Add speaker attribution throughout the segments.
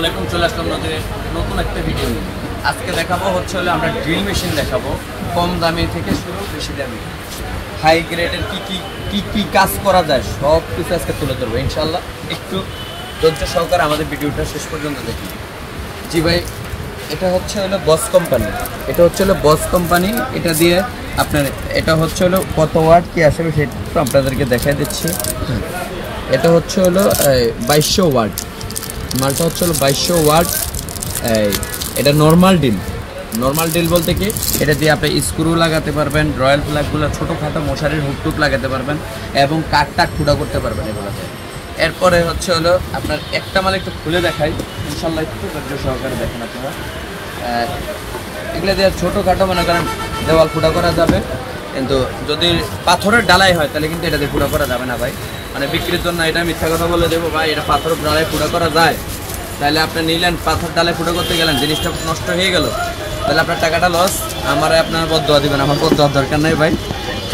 Speaker 1: আসসালামু চলে আসলাম নতুন একটা ভিডিও নিয়ে। আজকে দেখাবো হচ্ছে আমরা ড্রিল মেশিন দেখাবো, কম দামি থেকে শুরু বেশি দামি হাই গ্রেডের কি কাজ করা যায় সব কিছু আজকে তুলে ধরবো ইনশাল্লাহ। একটু ধৈর্য সহকারে আমাদের ভিডিওটা শেষ পর্যন্ত দেখি। জি ভাই, এটা হচ্ছে বস কোম্পানি, বস কোম্পানি। এটা দিয়ে আপনার এটা হচ্ছে কত ওয়াট কি আসবে সেটা আপনাদেরকে দেখাই দিচ্ছি। এটা হচ্ছে 2200 ওয়াট, মালটা হচ্ছে 2200 ওয়াট। এটা নর্মাল ডিল বলতে কি, এটা দিয়ে আপনি স্ক্রু লাগাতে পারবেন, রয়্যাল প্লাগগুলো ছোটোখাটো মশারির হুকটুক লাগাতে পারবেন এবং কাঠ খুঁড়া করতে পারবেন এগুলোতে। এরপরে হচ্ছে আপনার একটা মাল একটু খুলে দেখাই ইনশাল্লাহ, একটু ধৈর্য সহকারে দেখেন আপনারা। এগুলো দিয়ে ছোটোখাটো মনে করেন দেওয়াল ফুটা করা যাবে, কিন্তু যদি পাথরের ডালাই হয় তাহলে কিন্তু এটা দিয়ে ফুটা করা যাবে না ভাই। মানে বিক্রির জন্য এটা মিথ্যা কথা বলে দেবো ভাই, এটা পাথরের ডালাই ফুটা করা যায়, তাহলে আপনি নিলেন পাথর ডালে ফুটো করতে গেলেন, জিনিসটা নষ্ট হয়ে গেল, তাহলে আপনার টাকাটা লস। আপনার বদদোয়া দিবেন, আমার বদদোয়ার দরকার নেই ভাই,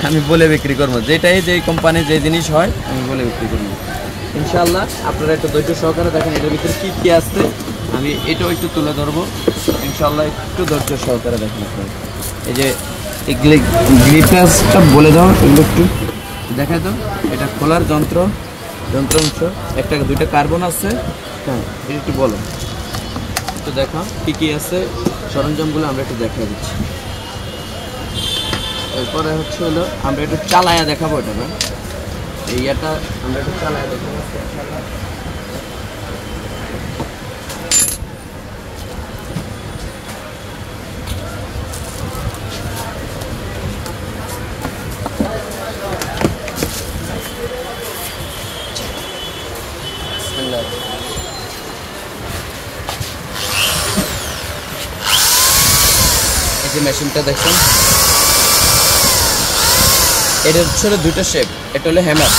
Speaker 1: আমি বলে বিক্রি করবো। যেই কোম্পানি যে জিনিস হয় আমি বলে বিক্রি করবো ইনশাল্লাহ। আপনারা একটু ধৈর্য সহকারে দেখেন এটার ভিতরে কী আসছে, আমি এটাও একটু তুলে ধরবো ইনশাল্লাহ। একটু ধৈর্য সহকারে দেখেন আপনারা। এই যে গ্রিপাসটা বলে দাও, এগুলো একটু দেখাই দাও। এটা খোলার যন্ত্রাংশ, একটা দুইটা কার্বন আছে। হ্যাঁ, এটা একটু বলো, একটু দেখা কী আছে সরঞ্জামগুলো আমরা একটু দেখা দিচ্ছি। এরপরে হচ্ছে আমরা একটু চালায়া দেখাবো এটা না, এই ইয়েটা আমরা একটু চালায়া দেখাবো। এই যে মেশিনটা দেখছেন, এটা হচ্ছে দুইটা শেপ। এটা হলো হ্যামার,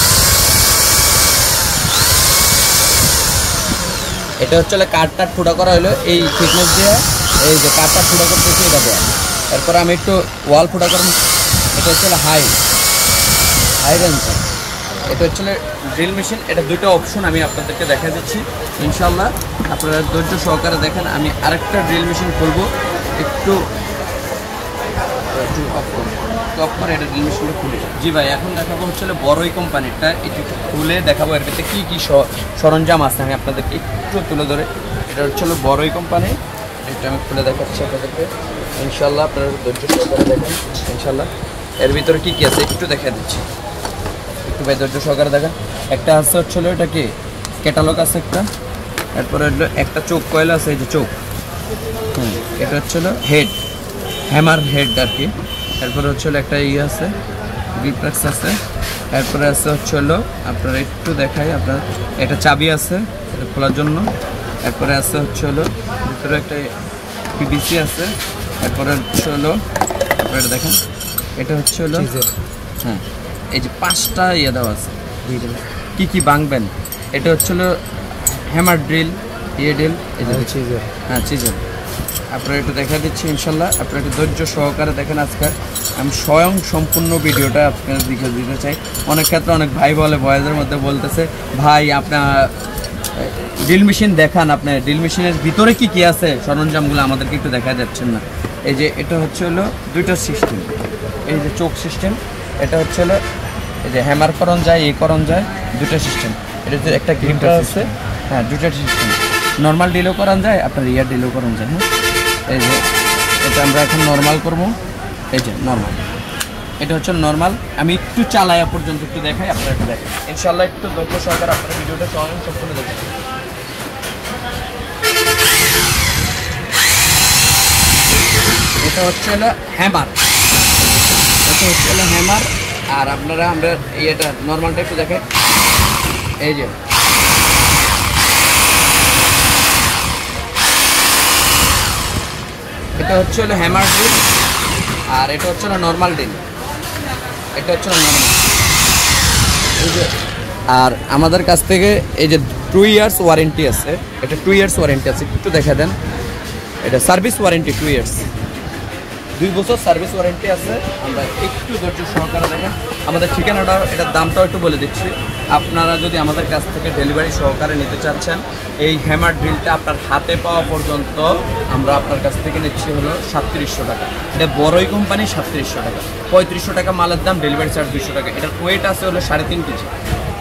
Speaker 1: এটা হচ্ছে কাঠটা ফুটা করা হলো এই থিকনেস দিয়ে। এই যে কাঠটা ফুটা করতেছি এটা দেওয়া। এরপরে আমি একটু ওয়াল ফুটা করব। এটা হচ্ছে হাই রেঞ্জ। এটা হচ্ছে ড্রিল মেশিন। এটা দুটো অপশন আমি আপনাদেরকে দেখা দিচ্ছি ইনশাল্লাহ, আপনারা ধৈর্য সহকারে দেখেন। আমি আরেকটা ড্রিল মেশিন খুলবো, একটু অফ করে এটা ড্রিল মেশিনটা খুলে। জি ভাই, এখন দেখাবো হচ্ছে বড়ই কোম্পানিটা, একটু খুলে দেখাবো এর ভিতরে কী সরঞ্জাম আছে আমি আপনাদেরকে একটু তুলে ধরে। এটা হচ্ছে বড়ই কোম্পানি, এটা আমি খুলে দেখাচ্ছি আপনাদেরকে ইনশাল্লাহ। আপনারা ধৈর্য সহকারে দেখেন ইনশাল্লাহ এর ভিতরে কী আছে একটু দেখা দিচ্ছি। একটু ভাই ধৈর্য সহকারে দেখেন। একটা আছে হচ্ছে এটা কি ক্যাটালগ আছে একটা, তারপরে একটা চোখ কয়েল আছে, এই যে চোখ। এটা হচ্ছে হ্যামার হেড আর কি। তারপরে হচ্ছে একটা আছে গ্রিপ্রাক্স আছে। তারপরে আছে হচ্ছে আপনারা একটু দেখাই, আপনার একটা চাবি আছে এটা খোলার জন্য। তারপরে আছে হচ্ছে ভিতরে একটা পিভিসি আছে। তারপরে হচ্ছে আপনারা দেখেন এটা হচ্ছে হ্যাঁ, এই যে 5টা দেওয়া আছে কি ভাঙবেন। এটা হচ্ছে হ্যামার ড্রিল, ড্রিল, এই যে হ্যাঁ চিজেল। আপনারা একটু দেখা দিচ্ছি ইনশাল্লাহ, আপনারা একটু ধৈর্য সহকারে দেখেন। আজকে আমি স্বয়ং সম্পূর্ণ ভিডিওটা আপনার দিকে দিতে চাই। অনেক ক্ষেত্রে অনেক ভাই বলে ভয়েসের মধ্যে বলতেছে, ভাই আপনার ড্রিল মেশিন দেখান, আপনার ড্রিল মেশিনের ভিতরে কি আছে সরঞ্জামগুলো আমাদেরকে একটু দেখা যাচ্ছেন না। এই যে এটা হচ্ছে দুইটা সিস্টেম, এই যে চোখ সিস্টেম। এটা হচ্ছে এই যে হ্যামার করণ যায়, করণ যায়, দুটো সিস্টেম। এটা যে একটা গ্রিপার আছে, হ্যাঁ দুটো সিস্টেম। নর্মাল ডিলও করান যায়, আপনার ডিলও করান যায়। হ্যাঁ, এই যে এটা আমরা এখন নর্মাল করবো। এই যে নর্মাল, এটা হচ্ছে নর্মাল। আমি একটু চালায়া পর্যন্ত একটু দেখাই, আপনারা একটু দেখেন ইনশাল্লাহ। একটু ধৈর্য সহকারে আপনারা ভিডিওটা সম্পূর্ণ দেখেন। এটা হচ্ছে হ্যামার, হ্যামার। আর আপনারা আমরা এটা নর্মালটা একটু দেখেন। এই যে এটা হচ্ছে হ্যামার ড্রিল, আর এটা হচ্ছে নর্মাল ড্রিল। এটা হচ্ছে নর্মাল। এই যে আর আমাদের কাছ থেকে এই যে 2 ইয়ার্স ওয়ারেন্টি আছে, এটা 2 ইয়ার্স ওয়ারেন্টি আছে। একটু দেখা দেন, এটা সার্ভিস ওয়ারেন্টি 2 ইয়ার্স। 2 বছর সার্ভিস ওয়ারেন্টি আছে। আমরা একটু ধৈর্য সহকারে দেখেন আমাদের ঠিকানাটা, এটার দামটাও একটু বলে দিচ্ছি। আপনারা যদি আমাদের কাছ থেকে ডেলিভারি সহকারে নিতে চাচ্ছেন, এই হ্যামার ড্রিলটা আপনার হাতে পাওয়া পর্যন্ত আমরা আপনার কাছ থেকে নিচ্ছি হলো 3700 টাকা। এটা বড়ই কোম্পানি 3700 টাকা, 3500 টাকা মালের দাম, ডেলিভারি চার্জ 200 টাকা। এটার ওয়েট আছে হলো 3.5 কেজি,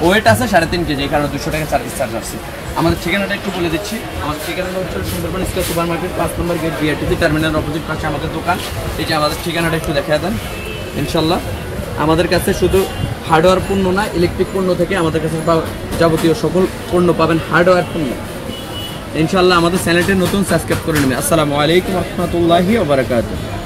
Speaker 1: ওয়েট আছে 3.5 কেজি, এই কারণে 200 টাকা সার্ভিস চার্জ আসছে। আমাদের ঠিকানাটা একটু বলে দিচ্ছি। আমাদের ঠিকানাটা হচ্ছে সুন্দরবন স্কয়ার সুপার মার্কেট 5 নম্বর গেট, বিআরটিসি টার্মিনাল অপোজিট পাশে আমাদের দোকান। এই যে আমাদের ঠিকানাটা একটু দেখায় দেন। ইনশাল্লাহ আমাদের কাছে শুধু হার্ডওয়্যার পণ্য না, ইলেকট্রিক পণ্য থেকে আমাদের কাছে যাবতীয় সকল পণ্য পাবেন, হার্ডওয়্যার পণ্য। ইনশাল্লাহ আমাদের চ্যানেলটি নতুন সাবস্ক্রাইব করে নেবেন। আসসালামু আলাইকুম রহমতুল্লাহি ওয়া বারাকাতুহু।